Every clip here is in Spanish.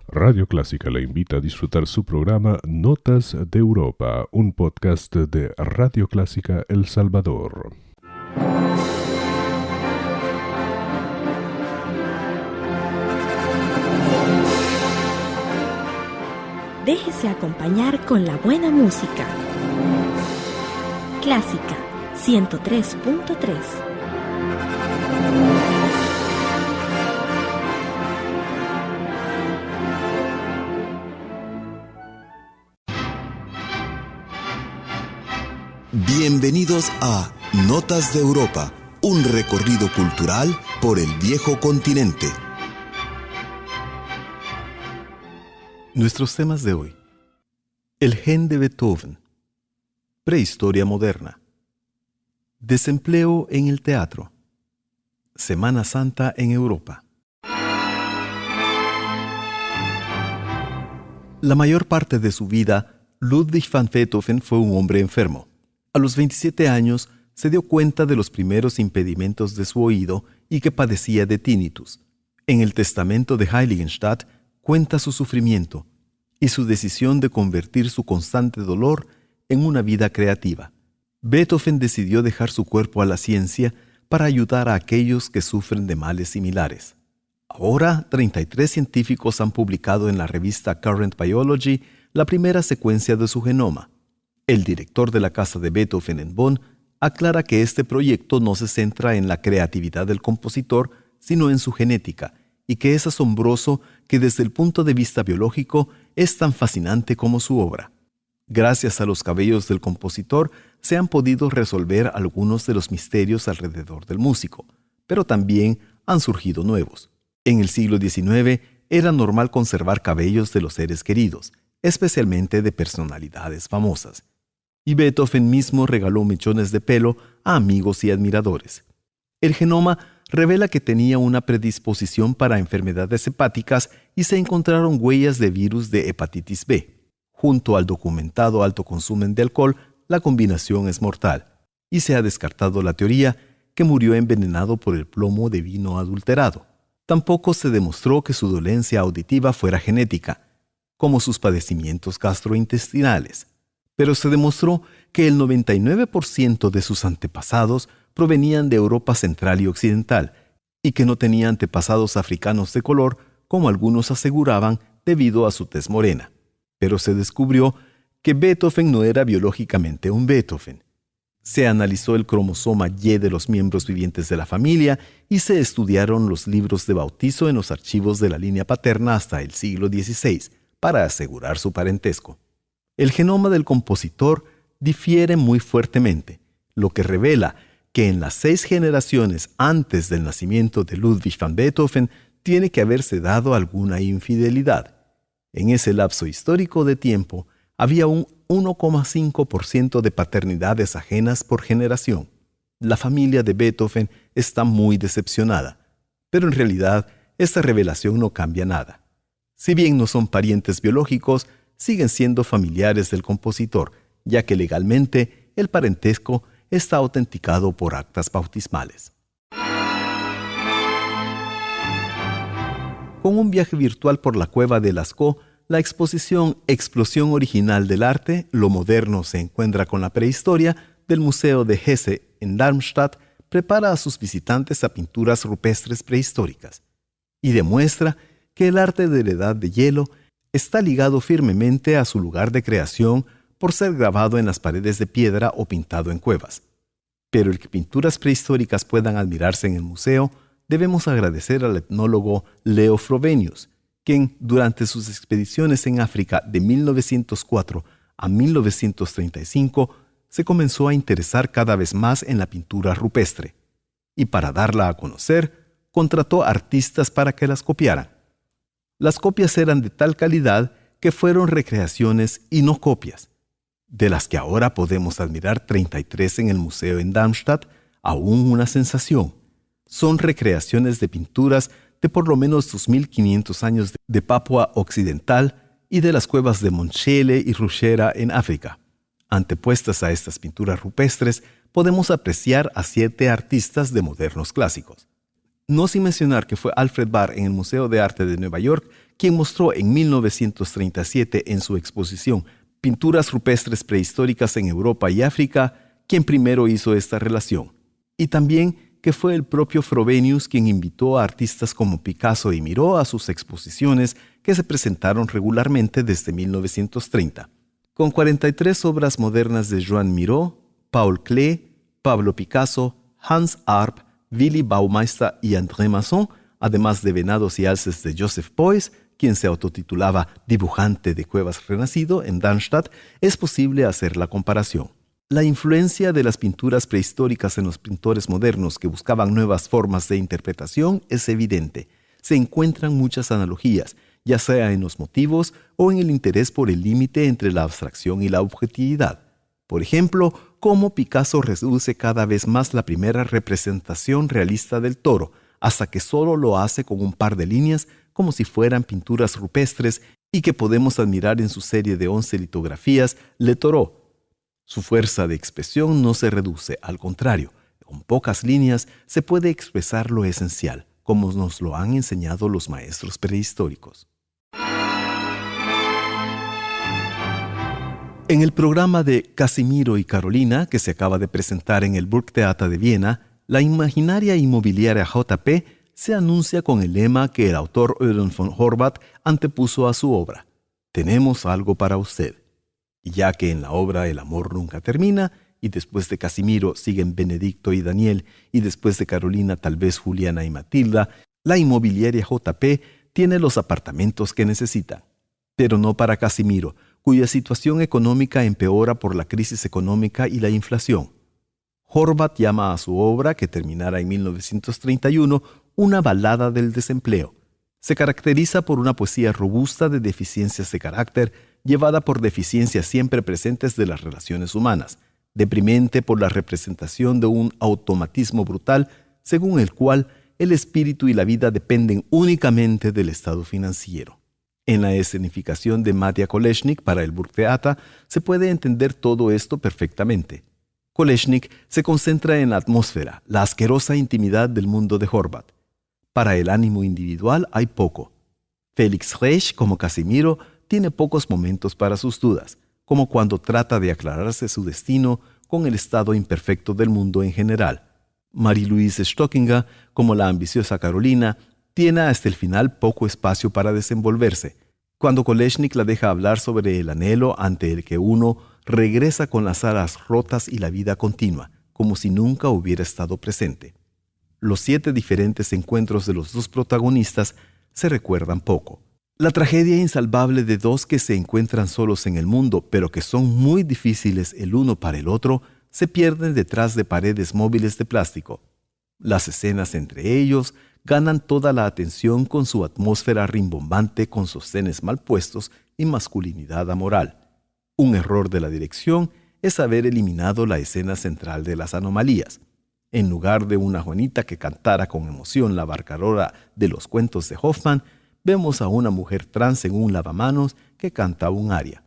Radio Clásica le invita a disfrutar su programa Notas de Europa, un podcast de Radio Clásica El Salvador. Déjese acompañar con la buena música. Clásica 103.3. Bienvenidos a Notas de Europa, un recorrido cultural por el viejo continente. Nuestros temas de hoy: el gen de Beethoven, prehistoria moderna, desempleo en el teatro, Semana Santa en Europa. La mayor parte de su vida, Ludwig van Beethoven fue un hombre enfermo. A los 27 años se dio cuenta de los primeros impedimentos de su oído y que padecía de tinnitus. En el testamento de Heiligenstadt cuenta su sufrimiento y su decisión de convertir su constante dolor en una vida creativa. Beethoven decidió dejar su cuerpo a la ciencia para ayudar a aquellos que sufren de males similares. Ahora, 33 científicos han publicado en la revista Current Biology la primera secuencia de su genoma. El director de la casa de Beethoven en Bonn aclara que este proyecto no se centra en la creatividad del compositor, sino en su genética, y que es asombroso que desde el punto de vista biológico es tan fascinante como su obra. Gracias a los cabellos del compositor se han podido resolver algunos de los misterios alrededor del músico, pero también han surgido nuevos. En el siglo XIX era normal conservar cabellos de los seres queridos, especialmente de personalidades famosas. Y Beethoven mismo regaló mechones de pelo a amigos y admiradores. El genoma revela que tenía una predisposición para enfermedades hepáticas y se encontraron huellas de virus de hepatitis B. Junto al documentado alto consumo de alcohol, la combinación es mortal, y se ha descartado la teoría que murió envenenado por el plomo de vino adulterado. Tampoco se demostró que su dolencia auditiva fuera genética, como sus padecimientos gastrointestinales. Pero se demostró que el 99% de sus antepasados provenían de Europa central y occidental, y que no tenía antepasados africanos de color, como algunos aseguraban, debido a su tez morena. Pero se descubrió que Beethoven no era biológicamente un Beethoven. Se analizó el cromosoma Y de los miembros vivientes de la familia y se estudiaron los libros de bautizo en los archivos de la línea paterna hasta el siglo XVI, para asegurar su parentesco. El genoma del compositor difiere muy fuertemente, lo que revela que en las 6 generaciones antes del nacimiento de Ludwig van Beethoven tiene que haberse dado alguna infidelidad. En ese lapso histórico de tiempo había un 1,5% de paternidades ajenas por generación. La familia de Beethoven está muy decepcionada, pero en realidad esta revelación no cambia nada. Si bien no son parientes biológicos, siguen siendo familiares del compositor, ya que legalmente el parentesco está autenticado por actas bautismales. Con un viaje virtual por la cueva de Lascaux, la exposición Explosión Original del Arte, lo moderno se encuentra con la prehistoria, del Museo de Hesse en Darmstadt, prepara a sus visitantes a pinturas rupestres prehistóricas y demuestra que el arte de la Edad de Hielo está ligado firmemente a su lugar de creación por ser grabado en las paredes de piedra o pintado en cuevas. Pero el que pinturas prehistóricas puedan admirarse en el museo, debemos agradecer al etnólogo Leo Frobenius, quien durante sus expediciones en África de 1904 a 1935 se comenzó a interesar cada vez más en la pintura rupestre, y para darla a conocer, contrató artistas para que las copiaran. Las copias eran de tal calidad que fueron recreaciones y no copias. De las que ahora podemos admirar 33 en el museo en Darmstadt, aún una sensación. Son recreaciones de pinturas de por lo menos 2.500 años de Papua Occidental y de las cuevas de Monchele y Rushera en África. Antepuestas a estas pinturas rupestres, podemos apreciar a 7 artistas de modernos clásicos. No sin mencionar que fue Alfred Barr en el Museo de Arte de Nueva York quien mostró en 1937 en su exposición Pinturas rupestres prehistóricas en Europa y África, quien primero hizo esta relación. Y también que fue el propio Frobenius quien invitó a artistas como Picasso y Miró a sus exposiciones que se presentaron regularmente desde 1930. Con 43 obras modernas de Joan Miró, Paul Klee, Pablo Picasso, Hans Arp, Willy Baumeister y André Masson, además de Venados y alces de Joseph Beuys, quien se autotitulaba dibujante de cuevas renacido en Darmstadt, es posible hacer la comparación. La influencia de las pinturas prehistóricas en los pintores modernos que buscaban nuevas formas de interpretación es evidente. Se encuentran muchas analogías, ya sea en los motivos o en el interés por el límite entre la abstracción y la objetividad. Por ejemplo, cómo Picasso reduce cada vez más la primera representación realista del toro, hasta que solo lo hace con un par de líneas como si fueran pinturas rupestres y que podemos admirar en su serie de 11 litografías Le Taureau. Su fuerza de expresión no se reduce, al contrario, con pocas líneas se puede expresar lo esencial, como nos lo han enseñado los maestros prehistóricos. En el programa de Casimiro y Carolina, que se acaba de presentar en el Burgtheater de Viena, la imaginaria inmobiliaria JP se anuncia con el lema que el autor Eugen von Horvath antepuso a su obra: «Tenemos algo para usted». Y ya que en la obra el amor nunca termina, y después de Casimiro siguen Benedicto y Daniel, y después de Carolina tal vez Juliana y Matilda, la inmobiliaria JP tiene los apartamentos que necesita. Pero no para Casimiro, cuya situación económica empeora por la crisis económica y la inflación. Horvath llama a su obra, que terminará en 1931, una balada del desempleo. Se caracteriza por una poesía robusta de deficiencias de carácter, llevada por deficiencias siempre presentes de las relaciones humanas, deprimente por la representación de un automatismo brutal, según el cual el espíritu y la vida dependen únicamente del estado financiero. En la escenificación de Mattia Kolesnik para el Burgtheater se puede entender todo esto perfectamente. Kolesnik se concentra en la atmósfera, la asquerosa intimidad del mundo de Horvath. Para el ánimo individual hay poco. Felix Reich, como Casimiro, tiene pocos momentos para sus dudas, como cuando trata de aclararse su destino con el estado imperfecto del mundo en general. Marie-Louise Stockinger, como la ambiciosa Carolina, tiene hasta el final poco espacio para desenvolverse, cuando Kolesnik la deja hablar sobre el anhelo ante el que uno regresa con las alas rotas y la vida continua, como si nunca hubiera estado presente. Los 7 diferentes encuentros de los dos protagonistas se recuerdan poco. La tragedia insalvable de dos que se encuentran solos en el mundo, pero que son muy difíciles el uno para el otro, se pierden detrás de paredes móviles de plástico. Las escenas entre ellos ganan toda la atención con su atmósfera rimbombante, con sostenes mal puestos y masculinidad amoral. Un error de la dirección es haber eliminado la escena central de las anomalías. En lugar de una Juanita que cantara con emoción la barcarola de los cuentos de Hoffmann, vemos a una mujer trans en un lavamanos que canta un aria.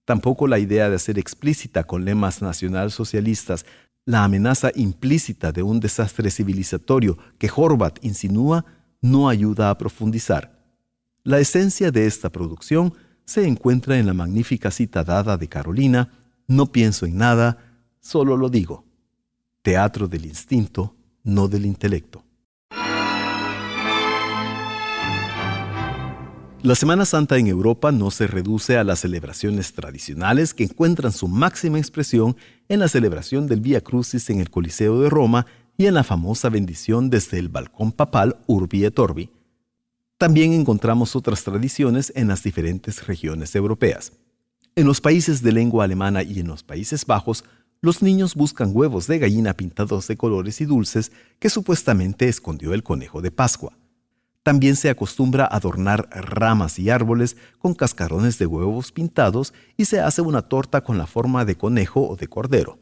Tampoco la idea de hacer explícita con lemas nacionalsocialistas la amenaza implícita de un desastre civilizatorio que Horvath insinúa no ayuda a profundizar. La esencia de esta producción se encuentra en la magnífica cita dada de Carolina: «No pienso en nada, solo lo digo». Teatro del instinto, no del intelecto. La Semana Santa en Europa no se reduce a las celebraciones tradicionales que encuentran su máxima expresión en la celebración del Vía Crucis en el Coliseo de Roma y en la famosa bendición desde el balcón papal Urbi et Orbi. También encontramos otras tradiciones en las diferentes regiones europeas. En los países de lengua alemana y en los Países Bajos, los niños buscan huevos de gallina pintados de colores y dulces que supuestamente escondió el conejo de Pascua. También se acostumbra a adornar ramas y árboles con cascarones de huevos pintados y se hace una torta con la forma de conejo o de cordero.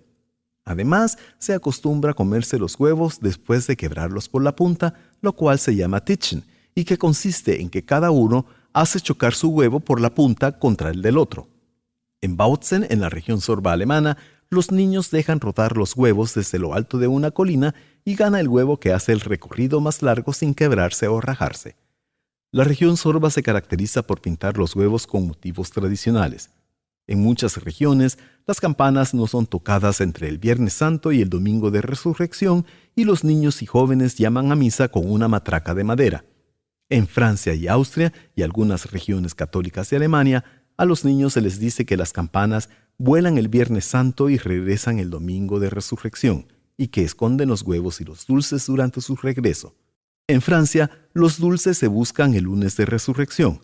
Además, se acostumbra a comerse los huevos después de quebrarlos por la punta, lo cual se llama Titchen, y que consiste en que cada uno hace chocar su huevo por la punta contra el del otro. En Bautzen, en la región sorba alemana, los niños dejan rodar los huevos desde lo alto de una colina y gana el huevo que hace el recorrido más largo sin quebrarse o rajarse. La región sorba se caracteriza por pintar los huevos con motivos tradicionales. En muchas regiones, las campanas no son tocadas entre el Viernes Santo y el Domingo de Resurrección y los niños y jóvenes llaman a misa con una matraca de madera. En Francia y Austria y algunas regiones católicas de Alemania, a los niños se les dice que las campanas vuelan el Viernes Santo y regresan el Domingo de Resurrección, y que esconden los huevos y los dulces durante su regreso. En Francia, los dulces se buscan el lunes de Resurrección.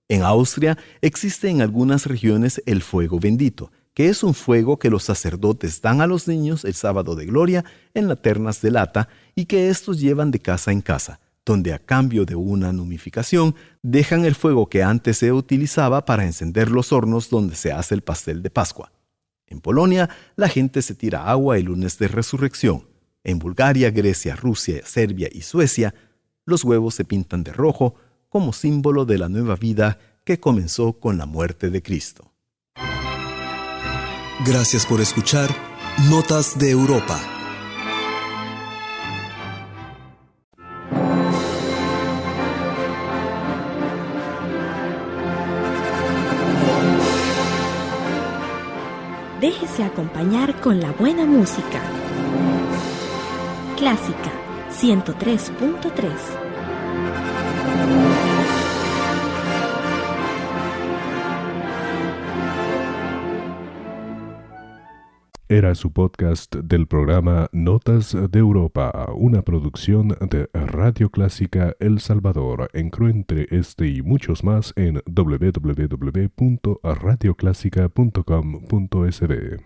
En Austria existe en algunas regiones el fuego bendito, que es un fuego que los sacerdotes dan a los niños el sábado de gloria en laternas de lata y que estos llevan de casa en casa, donde a cambio de una numificación dejan el fuego que antes se utilizaba para encender los hornos donde se hace el pastel de Pascua. En Polonia, la gente se tira agua el lunes de Resurrección. En Bulgaria, Grecia, Rusia, Serbia y Suecia, los huevos se pintan de rojo como símbolo de la nueva vida que comenzó con la muerte de Cristo. Gracias por escuchar Notas de Europa. Déjese acompañar con la buena música. Clásica 103.3. Era su podcast del programa Notas de Europa, una producción de Radio Clásica El Salvador. Encuentre este y muchos más en www.radioclásica.com.sb.